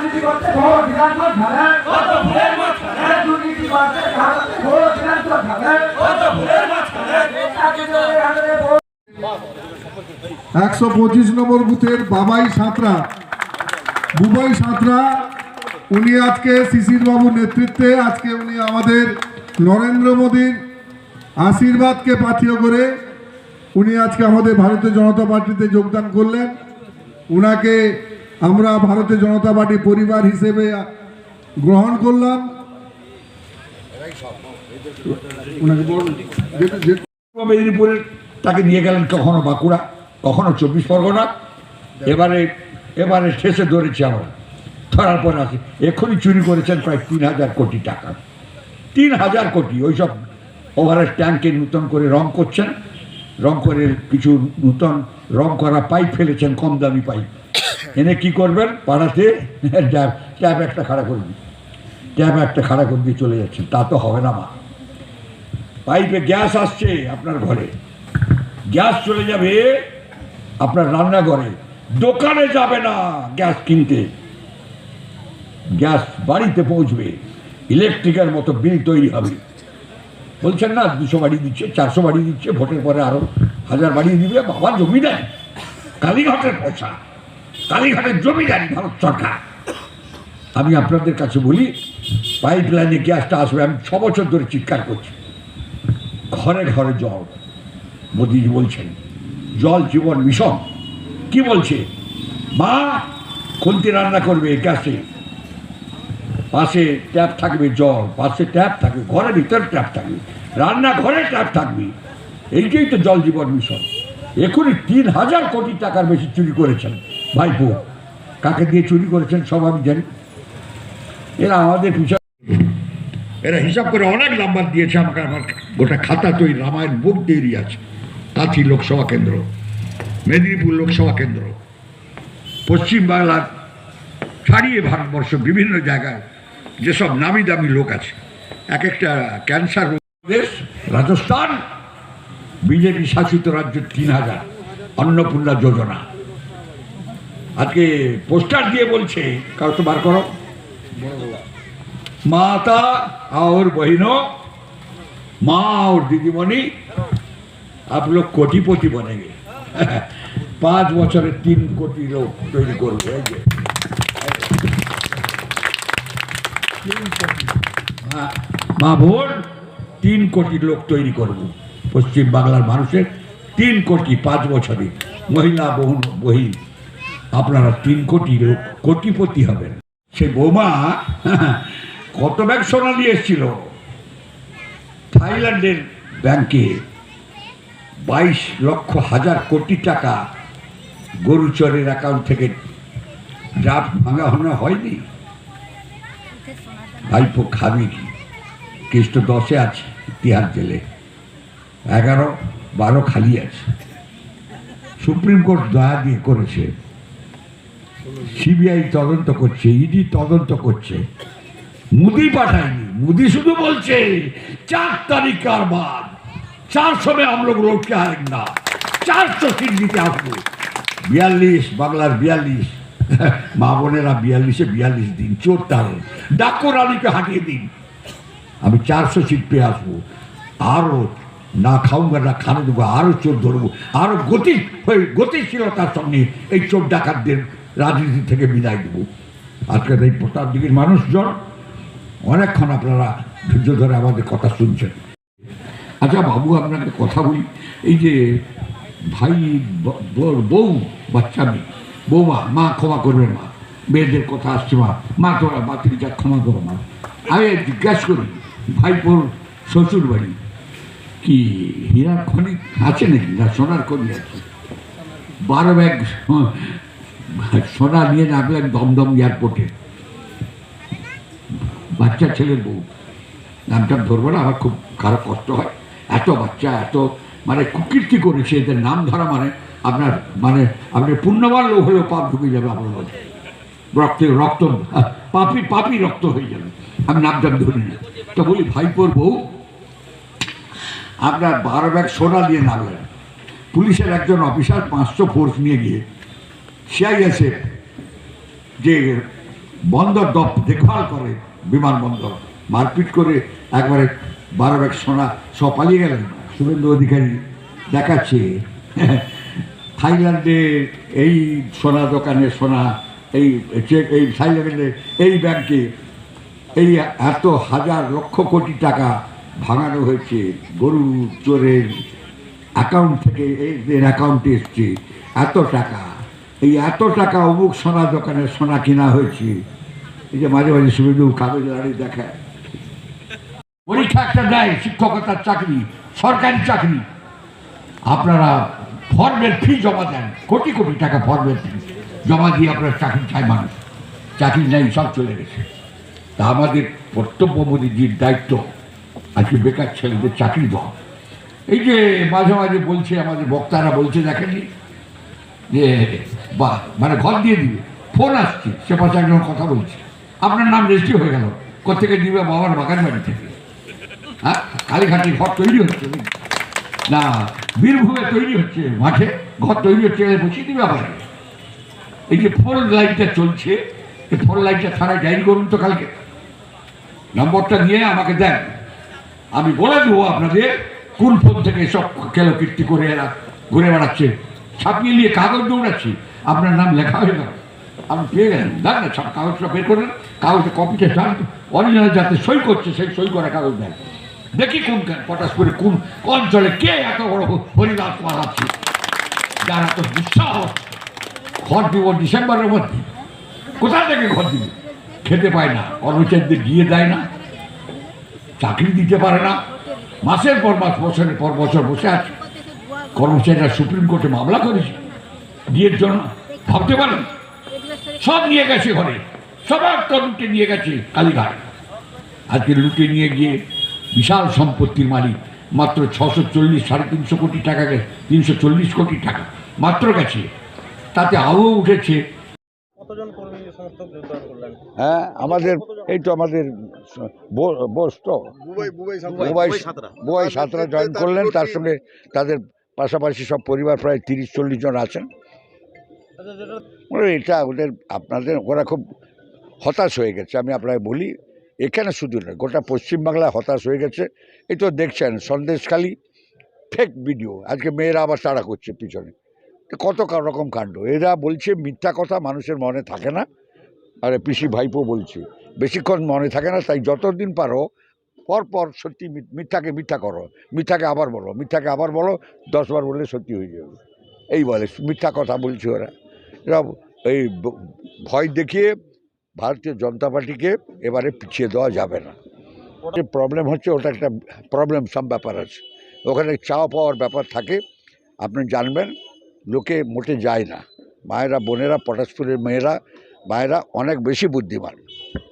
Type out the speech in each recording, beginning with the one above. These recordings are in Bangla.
রাজনীতি করতে ভোট দিলাম তো ঝাড়ে কত ভুলের মাঝখানে দুর্নীতি করতে ঝাড়তে ভোট দিলাম তো ঝাড়ে কত ভুলের মাঝখানে তাকে ধরে আনলে ভোট 125 নম্বর বুথের বুবাই সাঁতরা উনি আজকে শিশির বাবুর নেতৃত্বে আজকে উনি আমাদের নরেন্দ্র মোদীর আশীর্বাদকে পাথেয় করে উনি আজকে আমাদের ভারতীয় জনতা পার্টিতে যোগদান করলেন। উনাকে আমরা ভারতীয় জনতা পার্টি পরিবার হিসেবে গ্রহণ করলাম। মেদিনীপুরের তাকে নিয়ে গেলেন কখনো বাঁকুড়া, কখনো 24 পরগনা। এবারে শেষে ধরেছি আমরা, ধরার পরে আছে এখনই চুরি করেছেন প্রায় 3000 কোটি টাকা। 3000 কোটি। ওইসব ওভারের ট্যাঙ্কে নূতন করে রং করছেন, রং করে কিছু নূতন রং করা পাইপ ফেলেছেন, কম দামি পাইপ এনে কি করবেন, পাড়াতে ট্যাপ একটা খাড়া করে দিয়ে চলে যাচ্ছেন। তা তো হবে না মা। পাইপে গ্যাস আসছে আপনার ঘরে, গ্যাস চলে যাবে আপনার রান্নাঘরে, দোকানে যাবে না গ্যাস কিনতে, গ্যাস বাড়িতে পৌঁছবে, ইলেকট্রিকের মতো বিল তৈরি হবে। বলছেন না 200 বাড়িয়ে দিচ্ছে, 400 বাড়িয়ে দিচ্ছে, ভোটের পরে আরো 1000 বাড়িয়ে দিবে। বাবা জমি দেয়, কালীঘাটের পয়সা, কালীঘাটের জমিদারি ভারত সরকার। আমি আপনাদের কাছে বলি পাইপ লাইনে গ্যাসটা আসবে। আমি 6 বছর ধরে চিৎকার করছি, ঘরে ঘরে জল। মোদী বলছেন জল জীবন মিশন। কি বলছে, মা খুন্তি রান্না করবে গ্যাসে, পাশে ট্যাপ থাকবে, জল পাশে ট্যাপ থাকবে, ঘরের ভিতরে ট্যাপ থাকবে, রান্নাঘরে ট্যাপ থাকবে। এইটাই তো জল জীবন মিশন। এখনই 3000 কোটি টাকার বেশি চুরি করেছেন ভাইপো। কাকে দিয়ে চুরি করেছেন সব আমি জানি। এরা আমাদের পিছনে, এরা হিসাব করে অনেক নাম্বার দিয়েছে আমাকে। আমার গোটা খাতা তৈরি, রামায়ণ বুক তৈরি আছে। কাঁথি লোকসভা কেন্দ্র, মেদিনীপুর লোকসভা কেন্দ্র, পশ্চিমবাংলার ছাড়িয়ে ভারতবর্ষ বিভিন্ন জায়গায় যেসব নামি দামি লোক আছে, এক একটা ক্যান্সার দেশ রাজস্থান, বিজেপি শাসিত রাজ্য 3000 অন্নপূর্ণা যোজনা। আজকে পোস্টার দিয়ে বলছে, কারো তো বার করো, माता और बहनों, माँ और दीदीमणि, आप लोग कोटिपति बनेंगे। 5 বছরে 3 কোটি লোক তৈরি করবে। মা বোন 3 কোটি লোক তৈরি করব পশ্চিম বাংলার মানুষের। 3 কোটি 5 বছরে, মহিলা বহিন আপনারা 3 কোটি লোক কোটিপতি হবেন। সেই বৌমা কত ব্যাগ সোনা নিয়ে এসেছিল থাইল্যান্ডের ব্যাংকে, 22 লক্ষ হাজার কোটি টাকা গরুচরের অ্যাকাউন্ট থেকে ড্রাফট ভাঙা হয়নি। ভাইপো খাবি কি? কেস তো 10-এ আছে, তিহার জেলে 11-12 খালি আছে। সুপ্রিম কোর্ট দয়া দিয়ে করেছে, সিবিআই তদন্ত করছে, ইডি তদন্ত করছে। মোদি পাঠায়নি, মোদি শুধু বলছে 4 तारीख का बाद 400 में हम लोग लौट के आएंगे, 400 सीट जीते আসবো। 42 বাংলার 42 মা বোনেরা 42 দিন চোর টান ডাকো রানীকে হাঁটিয়ে দিন, আমি 400 সিট পেয়ে আসবো। আরো না খাউঙ্গা না খানে দেবো, আরো চোর ধরবো, আরো গতিশীলতার সঙ্গে এই চোর ডাকাতদের রাজনীতি থেকে বিদায় দেবো। আজকের এই প্রতাপ দিঘির মানুষজন অনেকক্ষণ আপনারা ধৈর্য ধরে আমাদের কথা শুনছেন। আচ্ছা বাবু, আপনাকে কথা বলি, এই যে ভাই বউ বাচ্চা মেয়ে, বৌমা, মা ক্ষমা করবেন মা, মেয়েদের কথা আসছে মা, মা তোরা বাতিল যা ক্ষমা করো মা। আমি জিজ্ঞাসা করি, ভাইপোর শ্বশুর বাড়ি কি হীরার খনি আছে নাকি, না সোনার খনি আছে? 12 ব্যাগ সোনা নিয়ে নামলেন দমদম এয়ারপোর্টে। বাচ্চা ছেলের বউ, নামটা ধরবো না, আমার খুব খারাপ কষ্ট হয়। এত বাচ্চা, এত মানে কুকীর্তি করেছে, এদের নাম ধরা আপনার আপনি পুণ্যবান লোক হলেও পাপ ঢুকে যাবে আপনার মধ্যে, রক্ত পাপি রক্ত হয়ে যাবে। আমি নামটা ধরি না। তো বলি ভাইপোর বউ আপনার 12 ব্যাগ সোনা দিয়ে নামলেন। পুলিশের একজন অফিসার 500 ফোর্স নিয়ে গিয়ে সিআইএসএফ যে বন্দর দেখভাল করে বিমানবন্দর মারপিট করে একবারে 12 ব্যাগ সোনা সব পালিয়ে গেলেন। শুভেন্দু অধিকারী দেখাচ্ছে থাইল্যান্ডে এই সোনা দোকানে সোনা, এই থাইল্যান্ডে এই ব্যাংকে এই এত হাজার লক্ষ কোটি টাকা ভাঙানো হয়েছে গরু চোরের অ্যাকাউন্ট থেকে, এদের অ্যাকাউন্টে এসছে এত টাকা, এই এত টাকা অমুক সোনা দোকানে সোনা কেনা হয়েছে। এই যে মাঝে মাঝে শুধু কাগজ লাড়ি দেখায়। পরীক্ষা একটা দেয়, শিক্ষকতার চাকরি, সরকারি চাকরি, আপনারা ফর্মের ফি জমা দেন, কোটি কোটি টাকা ফর্মের ফি জমা দিয়ে আপনার চাকরি চায় মানুষ, চাকরি নেই, সব চলে গেছে। তা আমাদের কর্তব্য মোদীজির দায়িত্ব আজকে বেকার ছেলেদের চাকরি দেওয়া। এই যে মাঝে মাঝে বলছে আমাদের বক্তারা বলছে দেখেননি যে বা মানে ঘর দিয়ে দিবে, ফোন আসছে, সে পাশে একজন কথা বলছে, আপনার নাম রেজিস্ট্রি হয়ে গেল, কোথেকে দিবে? বাবার বাগান বাড়ি থেকে। হ্যাঁ, কালীঘাটে ঘর তৈরি হচ্ছে না, বীরভূমে তৈরি হচ্ছে, মাঠে ঘর তৈরি হচ্ছে, বসিয়ে দিবে আবার। এই যে 4 লাইনটা চলছে, এই 4 লাইনটা থানায় ডায়েরি করুন তো কালকে, নম্বরটা নিয়ে আমাকে দেন, আমি বলে দেবো আপনাদের কোন ফোন থেকে সব কেলোকীর্তি করে এরা ঘুরে বেড়াচ্ছে, ছাপিয়ে নিয়ে কাগজ দৌড়াচ্ছি, আপনার নাম লেখা হয়ে গেল, আপনি পেয়ে গেলেন, দেন না সব কাগজটা বের করেন, কাগজে কপিটা চান, অরিজিনাল যাতে সই করছে সেই সই করা কাগজ দেন, দেখি কোন পটাশপুরে কোন অঞ্চলে কে এত বড় হরিদাস পালাচ্ছে, যার এত দুঃসাহস। ঘর দিব ডিসেম্বরের মধ্যে, কোথা থেকে ঘর দিবে? খেতে পায় না, কর্মচারীদের দিয়ে দেয় না, চাকরি দিতে পারে না, মাসের পর মাস, বছরের পর বছর বসে আছে। কর্মচারীরা সুপ্রিম কোর্টে মামলা করেছে বিয়ের জন্য, ভাবতে পারেন? সব নিয়ে গেছে ঘরে, সবার তো লুটে নিয়ে গেছে কালীঘাট। আজকে লুটে নিয়ে গিয়ে বিশাল সম্পত্তির মালিক, মাত্র 640, 350 কোটি টাকা গেছে, 340 কোটি টাকা মাত্র গেছে, তাতে আরও উঠেছে। হ্যাঁ, আমাদের এই তো আমাদের বোস তো বুবাই সাঁতরা জয়েন করলেন, তার সঙ্গে তাদের পাশাপাশি সব পরিবার প্রায় 30-40 জন আছেন। এটা ওদের আপনাদের ওরা খুব হতাশ হয়ে গেছে, আমি আপনাকে বলি, এখানে শুধু না গোটা পশ্চিমবাংলায় হতাশ হয়ে গেছে। এই তো দেখছেন সন্দেশখালি ফেক ভিডিও, আজকে মেয়েরা আবার তাড়া করছে পিছনে, কত রকম কাণ্ড। এরা বলছে মিথ্যা কথা মানুষের মনে থাকে না, আরে পিসি ভাইপো বলছে বেশিক্ষণ মনে থাকে না, তাই যতদিন পারো পরপর সত্যি মিথ্যাকে মিথ্যা করো, মিথ্যাকে আবার বলো, মিথ্যাকে আবার বলো, 10 বার বললে সত্যি হয়ে যাবে, এই বলে মিথ্যা কথা বলছে ওরা। এরা এই ভয় দেখিয়ে ভারতীয় জনতা পার্টিকে এবারে পিছিয়ে দেওয়া যাবে না। প্রবলেম হচ্ছে ওটা একটা প্রবলেম, সব ব্যাপার আছে ওখানে, চাওয়া পাওয়ার ব্যাপার থাকে, আপনি জানবেন, লোকে মোটে যায় না। মায়েরা বোনেরা, পটাশপুরের মেয়েরা মায়েরা অনেক বেশি বুদ্ধিমান।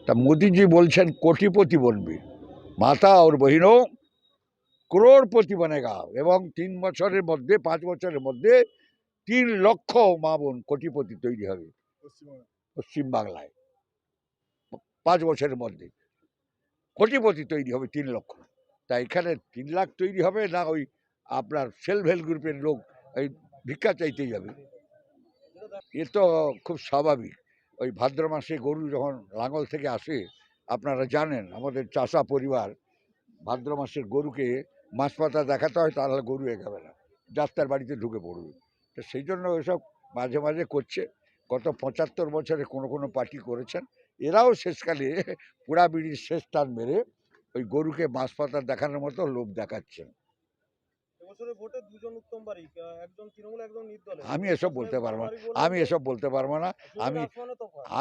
তা মোদিজি বলছেন কোটিপতি বনবি, মাতা ওর বহিনও করোড়পতি বনেগা, এবং 3 বছরের মধ্যে 5 বছরের মধ্যে 3 লক্ষ মা বোন কোটিপতি তৈরি হবে পশ্চিমবাংলায়। 5 বছরের মধ্যে কোটিপতি তৈরি হবে 3 লক্ষ। তা এখানে 3 লাখ তৈরি হবে না ওই আপনার সেলফ হেল্প গ্রুপের লোক এই ভিক্ষা চাইতে যাবে? এ তো খুব স্বাভাবিক। ওই ভাদ্র মাসে গরু যখন লাঙ্গল থেকে আসে, আপনারা জানেন আমাদের চাষা পরিবার ভাদ্র মাসের গরুকে মাছ পাতা দেখাতে হয়, তাহলে গরু এগাবে না, ডাক্তার বাড়িতে ঢুকে পড়বে। তো সেই জন্য ওইসব মাঝে মাঝে করছে। গত 75 বছরে কোনো পার্টি করেছেন, এরাও শেষকালে পুরা বিড়ির শেষ টান মেরে ওই গরুকে মাছ পাতা দেখানোর মতো লোভ দেখাচ্ছেন। আমি এসব বলতে পারবো না,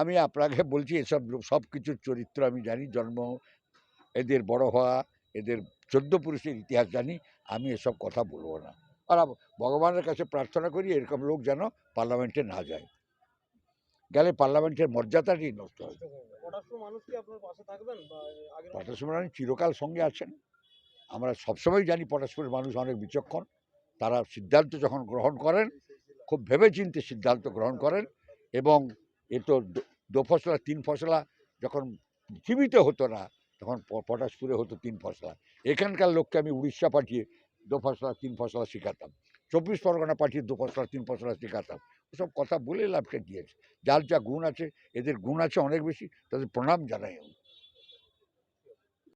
আমি আপনাকে বলছি এসব সব কিছুর চরিত্র আমি জানি, জন্ম, এদের বড় হওয়া, এদের 14 পুরুষের ইতিহাস জানি, আমি এসব কথা বলবো না। আর ভগবানের কাছে প্রার্থনা করি এরকম লোক যেন পার্লামেন্টে না যায়, গেলে পার্লামেন্টের মর্যাদাটি নষ্ট হয়। পটাশপুর মানুষ চিরকাল সঙ্গে আছেন, আমরা সবসময় জানি পটাশপুরের মানুষ অনেক বিচক্ষণ, তারা সিদ্ধান্ত যখন গ্রহণ করেন খুব ভেবেচিন্তে সিদ্ধান্ত গ্রহণ করেন, এবং এ তো 2 ফসলা 3 ফসলা যখন পৃথিবীতে হতো না, তখন পটাশপুরে হতো 3 ফসলা। এখানকার লোককে আমি উড়িষ্যা পাঠিয়ে 2 ফসলা 3 ফসলা শেখাতাম, परगना पार्टी 2 पसला 3 पसला শেখাতাম ওসব কথা বলে লাভটা দিয়েছে যার যা গুণ আছে এদের গুণ আছে অনেক বেশি তাদের প্রণাম জানাই আমি